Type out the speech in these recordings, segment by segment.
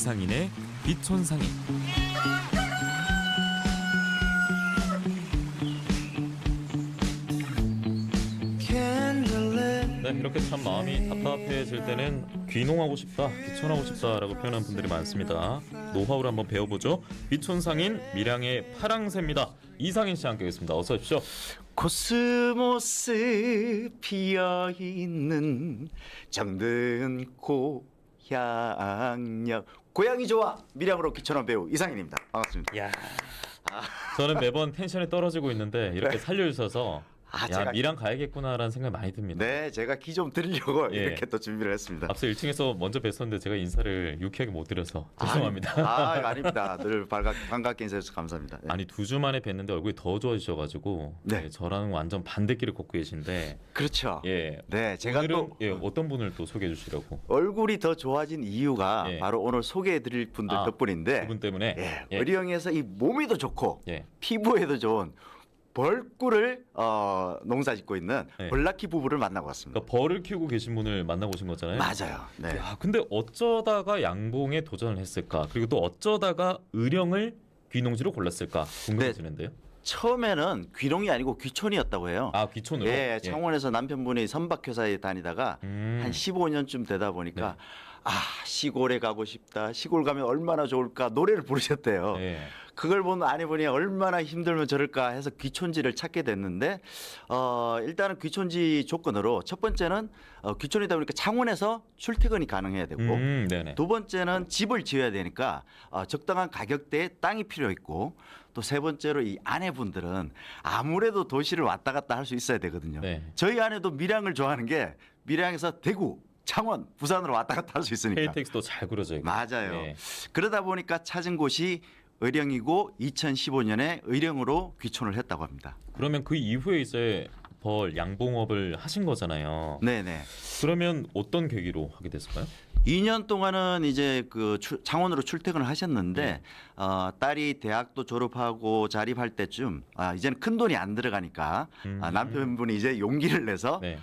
이상인의 비촌상인. 네, 이렇게 참 마음이 답답해질 때는 귀농하고 싶다, 귀촌하고 싶다라고 표현하는 분들이 많습니다. 노하우를 한번 배워보죠. 비촌상인 밀양의 파랑새입니다. 이상인 씨 함께하겠습니다. 어서 오십시오. 코스모스 피어있는 정든 고향역. 고향이 좋아 밀양으로 귀촌한 배우 이상인입니다. 반갑습니다. 야, 저는 매번 텐션이 떨어지고 있는데 이렇게 살려주셔서 야, 제가 밀양 가야겠구나라는 생각이 많이 듭니다. 네, 제가 기 좀 드리려고 예. 이렇게 또 준비를 했습니다. 앞서 1층에서 먼저 뵀었는데 제가 인사를 유쾌하게 못 드려서 죄송합니다. 아닙니다. 늘 반갑게 인사해주셔서 감사합니다. 네. 아니 2주 만에 뵀는데 얼굴이 더 좋아지셔가지고 네. 저랑 완전 반대길을 걷고 계신데 그렇죠. 예, 네, 제가 오늘은 또 어떤 분을 또 소개해 주시려고? 얼굴이 더 좋아진 이유가 예. 바로 오늘 소개해드릴 분들 덕분인데 그분 때문에 예, 예. 의령에서 이 몸에도 좋고 예. 피부에도 좋은 벌꿀을 농사짓고 있는 예. 벌라키 부부를 만나고 왔습니다. 그러니까 벌을 키우고 계신 분을 만나고 오신 거잖아요. 맞아요. 네. 야, 근데 어쩌다가 양봉에 도전을 했을까? 그리고 또 어쩌다가 의령을 귀농지로 골랐을까? 궁금해지는데요. 처음에는 귀농이 아니고 귀촌이었다고 해요. 아, 귀촌으로? 예, 창원에서 남편분이 선박회사에 다니다가 한 15년쯤 되다 보니까 시골에 가고 싶다. 시골 가면 얼마나 좋을까 노래를 부르셨대요. 예. 그걸 본 아내분이 얼마나 힘들면 저럴까 해서 귀촌지를 찾게 됐는데 일단은 귀촌지 조건으로 첫 번째는 귀촌이다 보니까 창원에서 출퇴근이 가능해야 되고 네네. 두 번째는 집을 지어야 되니까 적당한 가격대의 땅이 필요 있고 또 세 번째로 이 아내분들은 아무래도 도시를 왔다 갔다 할 수 있어야 되거든요. 네. 저희 아내도 밀양을 좋아하는 게 밀양에서 대구, 창원, 부산으로 왔다 갔다 할 수 있으니까. KTX도 잘 그려져 있고. 맞아요. 예. 그러다 보니까 찾은 곳이 의령이고 2015년에 의령으로 귀촌을 했다고 합니다. 그러면 그 이후에 이제 벌 양봉업을 하신 거잖아요. 네네. 그러면 어떤 계기로 하게 됐을까요? 2년 동안은 이제 그 창원으로 출퇴근을 하셨는데 딸이 대학도 졸업하고 자립할 때쯤 이제는 큰 돈이 안 들어가니까 남편분이 이제 용기를 내서 네.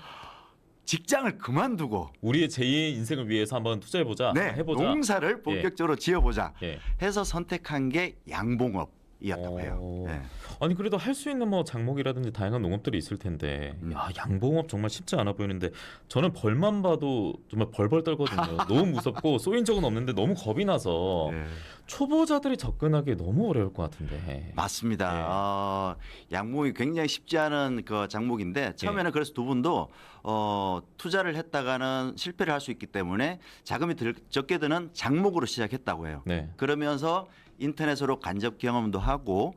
직장을 그만두고 우리의 제2의 인생을 위해서 한번 투자해보자. 네, 해보자. 농사를 본격적으로 지어보자 예. 해서 선택한 게 양봉업이었다고 해요. 네. 아니 그래도 할 수 있는 뭐 장목이라든지 다양한 농업들이 있을 텐데 야, 양봉업 정말 쉽지 않아 보이는데 저는 벌만 봐도 정말 벌벌 떨거든요. 너무 무섭고 쏘인 적은 없는데 너무 겁이 나서 네. 초보자들이 접근하기 너무 어려울 것 같은데. 맞습니다. 양봉이 굉장히 쉽지 않은 그 장목인데 처음에는 그래서 두 분도 투자를 했다가는 실패를 할 수 있기 때문에 자금이 적게 드는 장목으로 시작했다고 해요. 네. 그러면서 인터넷으로 간접 경험도 하고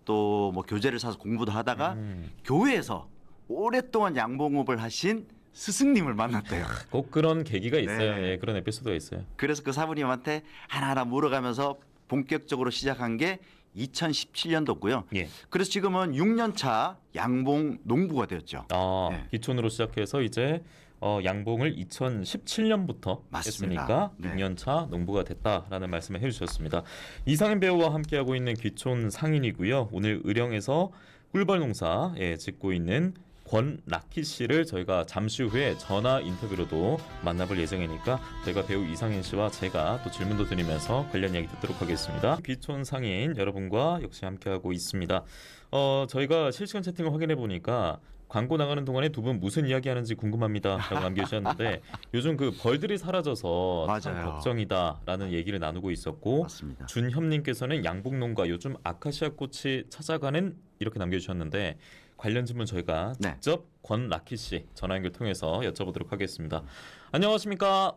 또 뭐 교재를 사서 공부도 하다가 교회에서 오랫동안 양봉업을 하신 스승님을 만났대요. 꼭 그런 계기가 있어요. 네. 예, 그런 에피소드가 있어요. 그래서 그 사부님한테 하나하나 물어가면서 본격적으로 시작한 게 2017년도고요. 예. 그래서 지금은 6년 차 양봉 농부가 되었죠. 네. 기촌으로 시작해서 이제 양봉을 2017년부터 맞습니다. 했으니까 네. 6년 차 농부가 됐다라는 말씀을 해주셨습니다. 이상인 배우와 함께하고 있는 귀촌 상인이고요. 오늘 의령에서 꿀벌 농사 짓고 있는 권라키 씨를 저희가 잠시 후에 전화 인터뷰로도 만나볼 예정이니까 저희가 배우 이상인 씨와 제가 또 질문도 드리면서 관련 이야기 듣도록 하겠습니다. 귀촌 상인 여러분과 역시 함께하고 있습니다. 저희가 실시간 채팅을 확인해 보니까 광고 나가는 동안에 두 분 무슨 이야기 하는지 궁금합니다라고 남겨주셨는데 요즘 그 벌들이 사라져서 참 맞아요. 걱정이다라는 얘기를 나누고 있었고 맞습니다. 준협님께서는 양봉농가 요즘 아카시아 꽃이 찾아가는 이렇게 남겨주셨는데 관련 질문 저희가 네. 직접 권라키 씨 전화 연결 통해서 여쭤보도록 하겠습니다. 안녕하십니까?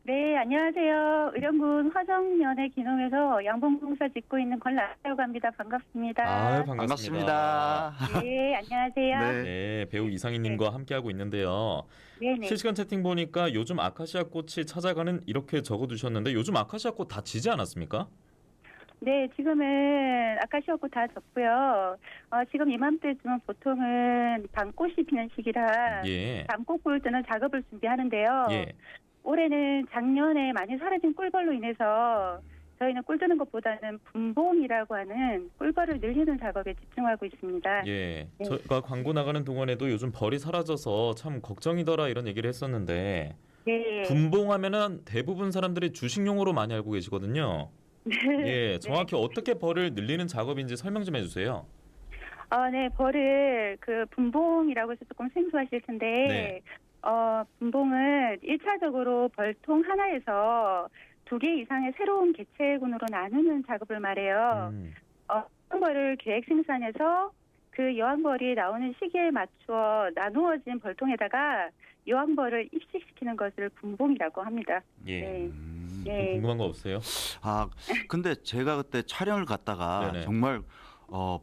네, 안녕하세요. 의령군 화정면의 기농에서 양봉농사 짓고 있는 권라키라고 합니다. 반갑습니다. 아유, 반갑습니다. 네, 안녕하세요. 네. 네, 배우 이상인님과 함께하고 있는데요. 네네. 실시간 채팅 보니까 요즘 아카시아 꽃이 찾아가는 이렇게 적어두셨는데 요즘 아카시아 꽃 다 지지 않았습니까? 네, 지금은 아카시아꽃 다 졌고요. 지금 이맘때쯤은 보통은 밤꽃이 피는 시기라 예. 밤꽃 볼 때는 작업을 준비하는데요. 예. 올해는 작년에 많이 사라진 꿀벌로 인해서 저희는 꿀 드는 것보다는 분봉이라고 하는 꿀벌을 늘리는 작업에 집중하고 있습니다. 예. 네. 저희가 광고 나가는 동안에도 요즘 벌이 사라져서 참 걱정이더라 이런 얘기를 했었는데 네. 분봉하면은 대부분 사람들이 주식용으로 많이 알고 계시거든요. 예, 정확히 어떻게 벌을 늘리는 작업인지 설명 좀 해주세요. 네, 벌을 그 분봉이라고 해서 조금 생소하실 텐데, 네. 분봉은 1차적으로 벌통 하나에서 2개 이상의 새로운 개체군으로 나누는 작업을 말해요. 음, 여왕벌을 계획 생산해서 그 여왕벌이 나오는 시기에 맞추어 나누어진 벌통에다가 여왕벌을 입식시키는 것을 분봉이라고 합니다. 예. 네. 또 네. 궁금한 거 없어요? 아, 근데 제가 그때 촬영을 갔다가 네네. 정말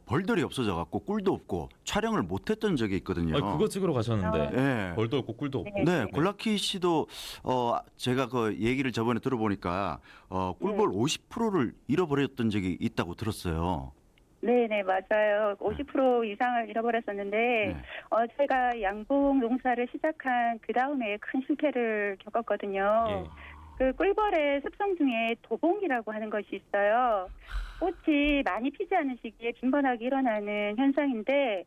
벌들이 없어져 갖고 꿀도 없고 촬영을 못 했던 적이 있거든요. 그거 찍으러 가셨는데 예. 벌도 없고 꿀도 없고. 네, 골라키 씨도 제가 그 얘기를 저번에 들어보니까 꿀벌 50%를 잃어버렸던 적이 있다고 들었어요. 네, 맞아요. 50% 이상을 잃어버렸었는데, 네. 저희가 양봉 농사를 시작한 그 다음에 큰 실패를 겪었거든요. 예. 그 꿀벌의 습성 중에 도봉이라고 하는 것이 있어요. 꽃이 많이 피지 않은 시기에 빈번하게 일어나는 현상인데,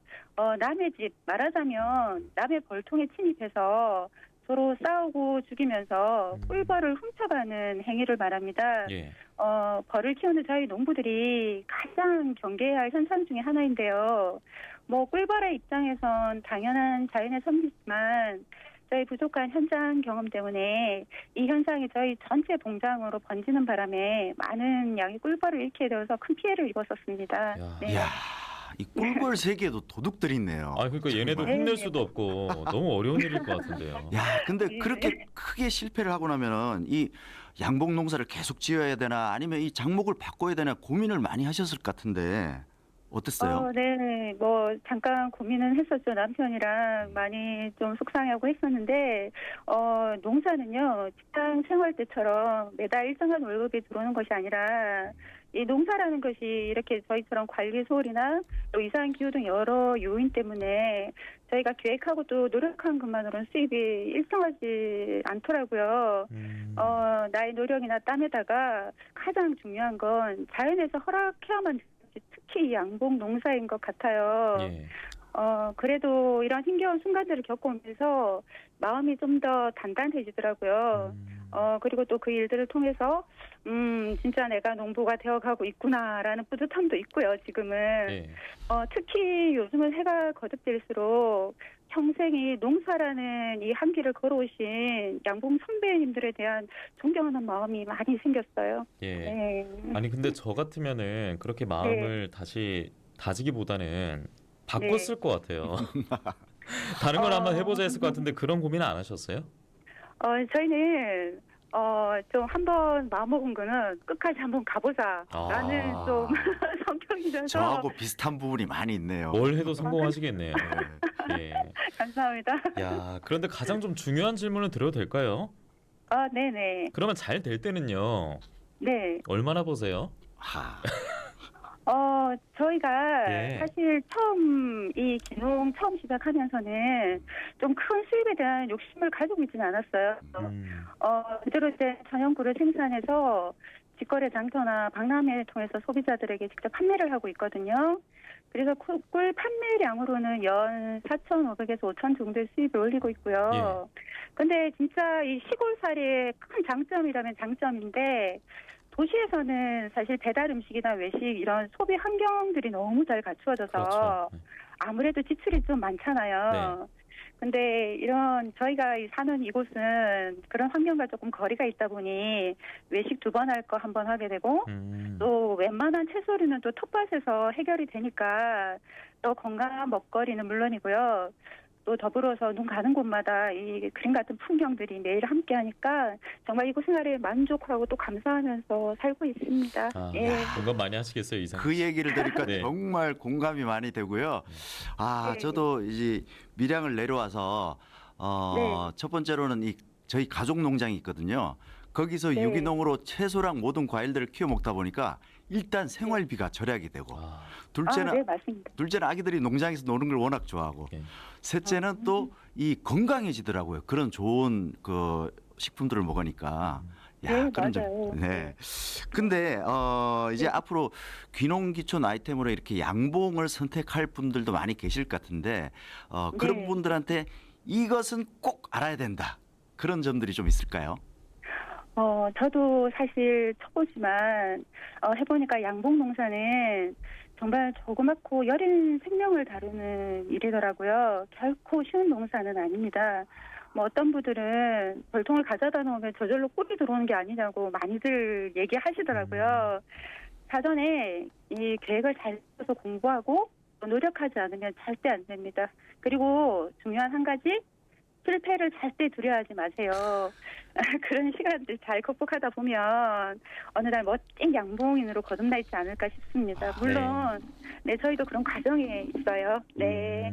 남의 집, 말하자면 남의 벌통에 침입해서 서로 싸우고 죽이면서 꿀벌을 훔쳐가는 행위를 말합니다. 예. 벌을 키우는 저희 농부들이 가장 경계해야 할 현상 중에 하나인데요. 뭐 꿀벌의 입장에선 당연한 자연의 섭리지만 저희 부족한 현장 경험 때문에 이 현상이 저희 전체 봉장으로 번지는 바람에 많은 양의 꿀벌을 잃게 되어서 큰 피해를 입었었습니다. 야. 네. 이야, 이 꿀벌 세계에도 도둑들이 있네요. 아 그러니까 얘네도 정말. 혼낼 수도 없고 너무 어려운 일일 것 같은데요. 야, 근데 네. 그렇게 크게 실패를 하고 나면은 이 양봉 농사를 계속 지어야 되나 아니면 이 작목을 바꿔야 되나 고민을 많이 하셨을 것 같은데 어땠어요? 네. 뭐 잠깐 고민은 했었죠. 남편이랑 많이 좀 속상해하고 했었는데 농사는요. 직장 생활 때처럼 매달 일정한 월급이 들어오는 것이 아니라 이 농사라는 것이 이렇게 저희처럼 관리 소홀이나 또 이상 기후 등 여러 요인 때문에 저희가 계획하고 또 노력한 것만으로는 수입이 일정하지 않더라고요. 나의 노력이나 땀에다가 가장 중요한 건 자연에서 허락해야만 특히 이 양봉 농사인 것 같아요. 예. 그래도 이런 힘겨운 순간들을 겪어오면서 마음이 좀 더 단단해지더라고요. 그리고 또 그 일들을 통해서 진짜 내가 농부가 되어가고 있구나라는 뿌듯함도 있고요. 지금은 예. 특히 요즘은 해가 거듭될수록 평생이 농사라는 이 한길을 걸어오신 양봉 선배님들에 대한 존경하는 마음이 많이 생겼어요. 예. 네. 아니 근데 저 같으면은 그렇게 마음을 다시 다지기보다는 바꿨을 것 같아요. 다른 걸 한번 해보자 했을 것 같은데 그런 고민은 안 하셨어요? 저희는 좀 한번 마음먹은 거는 끝까지 한번 가보자라는 아. 좀 성격이라서 저하고 비슷한 부분이 많이 있네요. 뭘 해도 성공하시겠네요. 예. 감사합니다. 야, 그런데 가장 좀 중요한 질문을 드려도 될까요? 네네. 그러면 잘 될 때는요. 네. 얼마나 보세요? 하. 저희가 예. 사실 처음 이 기농 처음 시작하면서는 좀 큰 수입에 대한 욕심을 가지고 있지는 않았어요. 그대로 된 전형꿀을 생산해서 직거래 장터나 박람회를 통해서 소비자들에게 직접 판매를 하고 있거든요. 그래서 꿀 판매량으로는 연 4,500에서 5,000 정도의 수입을 올리고 있고요. 근데 진짜 이 시골살이의 큰 장점이라면 장점인데 도시에서는 사실 배달 음식이나 외식 이런 소비 환경들이 너무 잘 갖추어져서 그렇죠. 아무래도 지출이 좀 많잖아요. 네. 근데 이런 저희가 사는 이곳은 그런 환경과 조금 거리가 있다 보니 외식 2번 할 거 1번 하게 되고 또 웬만한 채소류는 또 텃밭에서 해결이 되니까 또 건강한 먹거리는 물론이고요. 또 더불어서 눈 가는 곳마다 이 그림 같은 풍경들이 매일 함께 하니까 정말 이곳 생활에 만족하고 또 감사하면서 살고 있습니다. 아, 예. 공감 많이 하시겠어요, 이상. 그 얘기를 들으니까 네. 정말 공감이 많이 되고요. 네. 저도 이제 밀양을 내려와서 네. 첫 번째로는 이 저희 가족 농장이 있거든요. 거기서 네. 유기농으로 채소랑 모든 과일들을 키워 먹다 보니까 일단 생활비가 절약이 되고 아, 둘째는 네, 맞습니다. 아기들이 농장에서 노는 걸 워낙 좋아하고 예. 셋째는 또 이 건강해지더라고요. 그런 좋은 그 식품들을 먹으니까. 네, 그런 맞아요. 네. 근데 이제 네. 앞으로 귀농 기촌 아이템으로 이렇게 양봉을 선택할 분들도 많이 계실 것 같은데 그런 네. 분들한테 이것은 꼭 알아야 된다. 그런 점들이 좀 있을까요? 저도 사실 초보지만 해보니까 양봉 농사는 정말 조그맣고 여린 생명을 다루는 일이더라고요. 결코 쉬운 농사는 아닙니다. 뭐 어떤 분들은 벌통을 가져다 놓으면 저절로 꿀이 들어오는 게 아니냐고 많이들 얘기하시더라고요. 사전에 이 계획을 잘 써서 공부하고 또 노력하지 않으면 절대 안 됩니다. 그리고 중요한 한 가지, 실패를 절대 두려워하지 마세요. 그런 시간들 잘克服하다 보면 어느 날 멋진 양봉인으로 거듭나 있지 않을까 싶습니다. 물론 네, 저희도 그런 과정에 있어요. 네.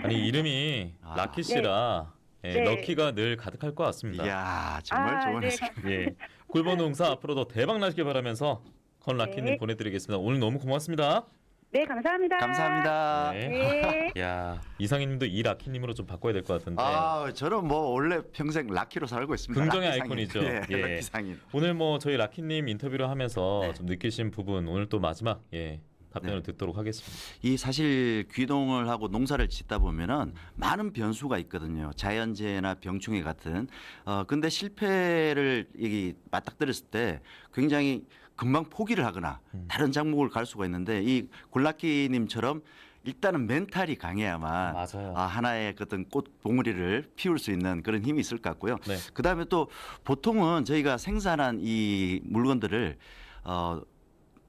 아니 이름이 라키 씨라 예, 네. 럭키가 늘 가득할 것 같습니다. 이야, 정말 좋은 네. 해석. 예, 꿀벌 농사 앞으로도 대박 나시길 바라면서 건라키님 네. 보내드리겠습니다. 오늘 너무 고맙습니다. 네, 감사합니다. 감사합니다. 네. 네. 야 이상희님도 이 라키님으로 좀 바꿔야 될 것 같은데. 저는 뭐 원래 평생 라키로 살고 있습니다. 긍정의 라키 아이콘이죠. 상인. 예. 라키 상인. 오늘 뭐 저희 라키님 인터뷰를 하면서 네. 좀 느끼신 부분 오늘 또 마지막 답변을 네. 듣도록 하겠습니다. 이 사실 귀농을 하고 농사를 짓다 보면은 많은 변수가 있거든요. 자연재해나 병충해 같은. 근데 실패를 맞닥뜨렸을 때 굉장히 금방 포기를 하거나 다른 작목을 갈 수가 있는데 이 굴라키님처럼 일단은 멘탈이 강해야만 맞아요. 하나의 어떤 꽃 봉우리를 피울 수 있는 그런 힘이 있을 것 같고요. 네. 그다음에 또 보통은 저희가 생산한 이 물건들을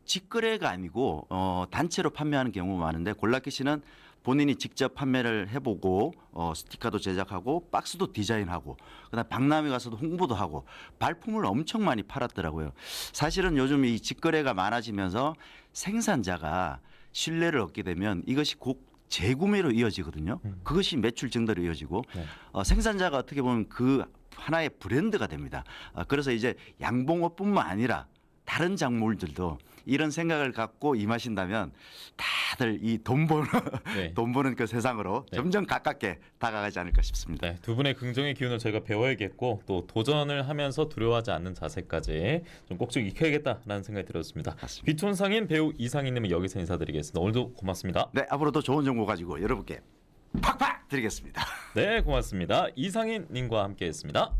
직거래가 아니고 단체로 판매하는 경우가 많은데 골라키 씨는 본인이 직접 판매를 해보고 스티커도 제작하고 박스도 디자인하고 그다음 박람회 가서도 홍보도 하고 발품을 엄청 많이 팔았더라고요. 사실은 요즘 이 직거래가 많아지면서 생산자가 신뢰를 얻게 되면 이것이 곧 재구매로 이어지거든요. 그것이 매출 증대로 이어지고 네. 생산자가 어떻게 보면 그 하나의 브랜드가 됩니다. 그래서 이제 양봉어뿐만 아니라 다른 작물들도 이런 생각을 갖고 임하신다면 다들 이 돈 버는 네. 돈 버는 그 세상으로 네. 점점 가깝게 다가가지 않을까 싶습니다. 네, 두 분의 긍정의 기운을 저희가 배워야겠고 또 도전을 하면서 두려워하지 않는 자세까지 좀 꼭꼭 익혀야겠다라는 생각이 들었습니다. 맞습니다. 귀촌상인 배우 이상희님은 여기서 인사드리겠습니다. 오늘도 고맙습니다. 네, 앞으로도 좋은 정보 가지고 여러분께 팍팍 드리겠습니다. 네, 고맙습니다. 이상희님과 함께했습니다.